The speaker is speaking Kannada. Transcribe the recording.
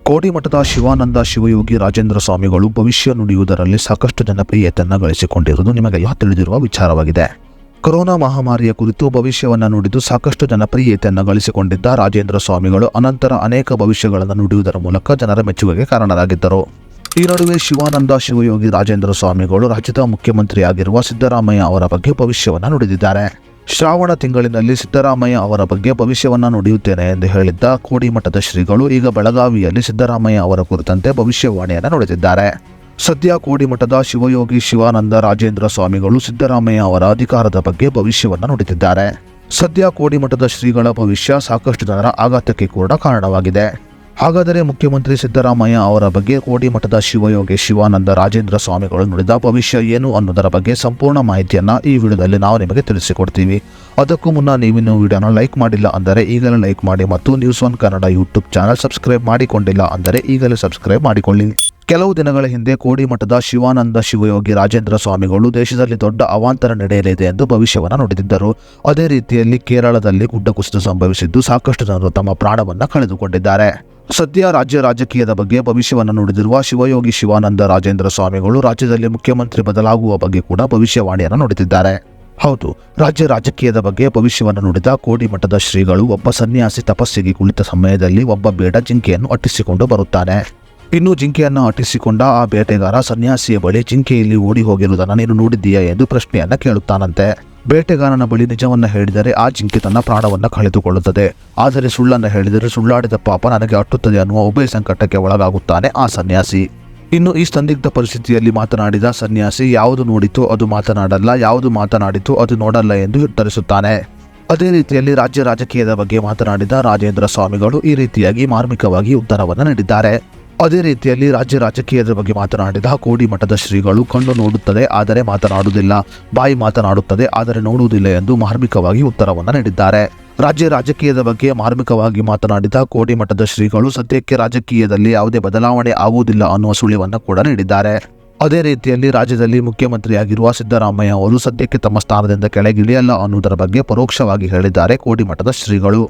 ಕೋಡಿಮಠದ ಶಿವಾನಂದ ಶಿವಯೋಗಿ ರಾಜೇಂದ್ರ ಸ್ವಾಮಿಗಳು ಭವಿಷ್ಯ ನುಡಿಯುವುದರಲ್ಲಿ ಸಾಕಷ್ಟು ಜನಪ್ರಿಯತೆಯನ್ನು ಗಳಿಸಿಕೊಂಡಿರುವುದು ನಿಮಗೆ ತಿಳಿದಿರುವ ವಿಚಾರವಾಗಿದೆ. ಕೊರೋನಾ ಮಹಾಮಾರಿಯ ಕುರಿತು ಭವಿಷ್ಯವನ್ನು ನುಡಿದು ಸಾಕಷ್ಟು ಜನಪ್ರಿಯತೆಯನ್ನು ಗಳಿಸಿಕೊಂಡಿದ್ದ ರಾಜೇಂದ್ರ ಸ್ವಾಮಿಗಳು ಅನಂತರ ಅನೇಕ ಭವಿಷ್ಯಗಳನ್ನು ನುಡಿಯುವುದರ ಮೂಲಕ ಜನರ ಮೆಚ್ಚುಗೆಗೆ ಕಾರಣರಾಗಿದ್ದರು. ಈ ನಡುವೆ ಶಿವಾನಂದ ಶಿವಯೋಗಿ ರಾಜೇಂದ್ರ ಸ್ವಾಮಿಗಳು ರಾಜ್ಯದ ಮುಖ್ಯಮಂತ್ರಿಯಾಗಿರುವ ಸಿದ್ದರಾಮಯ್ಯ ಅವರ ಬಗ್ಗೆ ಭವಿಷ್ಯವನ್ನು ನುಡಿದಿದ್ದಾರೆ. ಶ್ರಾವಣ ತಿಂಗಳಿನಲ್ಲಿ ಸಿದ್ದರಾಮಯ್ಯ ಅವರ ಬಗ್ಗೆ ಭವಿಷ್ಯವನ್ನು ನುಡಿಯುತ್ತೇನೆ ಎಂದು ಹೇಳಿದ್ದ ಕೋಡಿಮಠದ ಶ್ರೀಗಳು ಈಗ ಬೆಳಗಾವಿಯಲ್ಲಿ ಸಿದ್ದರಾಮಯ್ಯ ಅವರ ಕುರಿತಂತೆ ಭವಿಷ್ಯವಾಣಿಯನ್ನು ನುಡಿದಿದ್ದಾರೆ. ಸದ್ಯ ಕೋಡಿಮಠದ ಶಿವಯೋಗಿ ಶಿವಾನಂದ ರಾಜೇಂದ್ರ ಸ್ವಾಮಿಗಳು ಸಿದ್ದರಾಮಯ್ಯ ಅವರ ಅಧಿಕಾರದ ಬಗ್ಗೆ ಭವಿಷ್ಯವನ್ನು ನುಡಿದಿದ್ದಾರೆ. ಸದ್ಯ ಕೋಡಿಮಠದ ಶ್ರೀಗಳ ಭವಿಷ್ಯ ಸಾಕಷ್ಟು ಜನರ ಆಘಾತಕ್ಕೆ ಕೂಡ ಕಾರಣವಾಗಿದೆ. ಹಾಗಾದರೆ ಮುಖ್ಯಮಂತ್ರಿ ಸಿದ್ದರಾಮಯ್ಯ ಅವರ ಬಗ್ಗೆ ಕೋಡಿಮಠದ ಶಿವಯೋಗಿ ಶಿವಾನಂದ ರಾಜೇಂದ್ರ ಸ್ವಾಮಿಗಳು ನುಡಿದ ಭವಿಷ್ಯ ಏನು ಅನ್ನೋದರ ಬಗ್ಗೆ ಸಂಪೂರ್ಣ ಮಾಹಿತಿಯನ್ನು ಈ ವಿಡಿಯೋದಲ್ಲಿ ನಾವು ನಿಮಗೆ ತಿಳಿಸಿಕೊಡ್ತೀವಿ. ಅದಕ್ಕೂ ಮುನ್ನ ನೀವಿನ್ನು ವಿಡಿಯೋನ ಲೈಕ್ ಮಾಡಿಲ್ಲ ಅಂದರೆ ಈಗಲೇ ಲೈಕ್ ಮಾಡಿ ಮತ್ತು news one Kannada YouTube channel subscribe ಮಾಡಿಕೊಂಡಿಲ್ಲ ಅಂದರೆ ಈಗಲೇ ಸಬ್ಸ್ಕ್ರೈಬ್ ಮಾಡಿಕೊಳ್ಳಿ. ಕೆಲವು ದಿನಗಳ ಹಿಂದೆ ಕೋಡಿಮಠದ ಶಿವಾನಂದ ಶಿವಯೋಗಿ ರಾಜೇಂದ್ರ ಸ್ವಾಮಿಗಳು ದೇಶದಲ್ಲಿ ದೊಡ್ಡ ಅವಾಂತರ ನಡೆಯಲಿದೆ ಎಂದು ಭವಿಷ್ಯವನ್ನು ನುಡಿದಿದ್ದರು. ಅದೇ ರೀತಿಯಲ್ಲಿ ಕೇರಳದಲ್ಲಿ ಗುಡ್ಡ ಕುಸಿತ ಸಂಭವಿಸಿದ್ದು ಸಾಕಷ್ಟು ಜನರು ತಮ್ಮ ಪ್ರಾಣವನ್ನು ಕಳೆದುಕೊಂಡಿದ್ದಾರೆ. ಸದ್ಯ ರಾಜ್ಯ ರಾಜಕೀಯದ ಬಗ್ಗೆ ಭವಿಷ್ಯವನ್ನು ನುಡಿದಿರುವ ಶಿವಯೋಗಿ ಶಿವಾನಂದ ರಾಜೇಂದ್ರ ಸ್ವಾಮಿಗಳು ರಾಜ್ಯದಲ್ಲಿ ಮುಖ್ಯಮಂತ್ರಿ ಬದಲಾಗುವ ಬಗ್ಗೆ ಕೂಡ ಭವಿಷ್ಯವಾಣಿಯನ್ನು ನುಡಿದಿದ್ದಾರೆ. ಹೌದು, ರಾಜ್ಯ ರಾಜಕೀಯದ ಬಗ್ಗೆ ಭವಿಷ್ಯವನ್ನು ನುಡಿದ ಕೋಡಿಮಠದ ಶ್ರೀಗಳು ಒಬ್ಬ ಸನ್ಯಾಸಿ ತಪಸ್ಸಿಗೆ ಕುಳಿತ ಸಮಯದಲ್ಲಿ ಒಬ್ಬ ಬೇಡ ಜಿಂಕೆಯನ್ನು ಅಟ್ಟಿಸಿಕೊಂಡು ಬರುತ್ತಾನೆ. ಇನ್ನು ಜಿಂಕೆಯನ್ನು ಅಟ್ಟಿಸಿಕೊಂಡ ಆ ಬೇಟೆಗಾರ ಸನ್ಯಾಸಿಯ ಬಳಿ ಜಿಂಕೆಯಲ್ಲಿ ಓಡಿ ಹೋಗಿರುವುದನ್ನು ನೀನು ನೋಡಿದ್ದೀಯಾ ಎಂದು ಪ್ರಶ್ನೆಯನ್ನ ಕೇಳುತ್ತಾನಂತೆ. ಬೇಟೆಗಾರನ ಬಳಿ ನಿಜವನ್ನ ಹೇಳಿದರೆ ಆ ಜಿಂಕೆ ತನ್ನ ಪ್ರಾಣವನ್ನು ಕಳೆದುಕೊಳ್ಳುತ್ತದೆ, ಆದರೆ ಸುಳ್ಳನ್ನು ಹೇಳಿದರೆ ಸುಳ್ಳಾಡಿದ ಪಾಪ ನನಗೆ ಅಟ್ಟುತ್ತದೆ ಅನ್ನುವ ಉಭಯ ಸಂಕಟಕ್ಕೆ ಒಳಗಾಗುತ್ತಾನೆ ಆ ಸನ್ಯಾಸಿ. ಇನ್ನು ಈ ಸಂದಿಗ್ಧ ಪರಿಸ್ಥಿತಿಯಲ್ಲಿ ಮಾತನಾಡಿದ ಸನ್ಯಾಸಿ ಯಾವುದು ನೋಡಿತೋ ಅದು ಮಾತನಾಡಲ್ಲ, ಯಾವುದು ಮಾತನಾಡಿತೋ ಅದು ನೋಡಲ್ಲ ಎಂದು ಉತ್ತರಿಸುತ್ತಾನೆ. ಅದೇ ರೀತಿಯಲ್ಲಿ ರಾಜ್ಯ ರಾಜಕೀಯದ ಬಗ್ಗೆ ಮಾತನಾಡಿದ ರಾಜೇಂದ್ರ ಸ್ವಾಮಿಗಳು ಈ ರೀತಿಯಾಗಿ ಮಾರ್ಮಿಕವಾಗಿ ಉತ್ತರವನ್ನು ನೀಡಿದ್ದಾರೆ. ಅದೇ ರೀತಿಯಲ್ಲಿ ರಾಜ್ಯ ರಾಜಕೀಯದ ಬಗ್ಗೆ ಮಾತನಾಡಿದ ಕೋಡಿಮಠದ ಶ್ರೀಗಳು ಕಣ್ಣು ನೋಡುತ್ತದೆ ಆದರೆ ಮಾತನಾಡುವುದಿಲ್ಲ, ಬಾಯಿ ಮಾತನಾಡುತ್ತದೆ ಆದರೆ ನೋಡುವುದಿಲ್ಲ ಎಂದು ಮಾರ್ಮಿಕವಾಗಿ ಉತ್ತರವನ್ನು ನೀಡಿದ್ದಾರೆ. ರಾಜ್ಯ ರಾಜಕೀಯದ ಬಗ್ಗೆ ಮಾರ್ಮಿಕವಾಗಿ ಮಾತನಾಡಿದ ಕೋಡಿಮಠದ ಶ್ರೀಗಳು ಸದ್ಯಕ್ಕೆ ರಾಜಕೀಯದಲ್ಲಿ ಯಾವುದೇ ಬದಲಾವಣೆ ಆಗುವುದಿಲ್ಲ ಅನ್ನುವ ಸುಳಿವನ್ನು ಕೂಡ ನೀಡಿದ್ದಾರೆ. ಅದೇ ರೀತಿಯಲ್ಲಿ ರಾಜ್ಯದಲ್ಲಿ ಮುಖ್ಯಮಂತ್ರಿಯಾಗಿರುವ ಸಿದ್ದರಾಮಯ್ಯ ಅವರು ಸದ್ಯಕ್ಕೆ ತಮ್ಮ ಸ್ಥಾನದಿಂದ ಕೆಳಗಿಳಿಯಲ್ಲ ಅನ್ನುವುದರ ಬಗ್ಗೆ ಪರೋಕ್ಷವಾಗಿ ಹೇಳಿದ್ದಾರೆ ಕೋಡಿಮಠದ ಶ್ರೀಗಳು.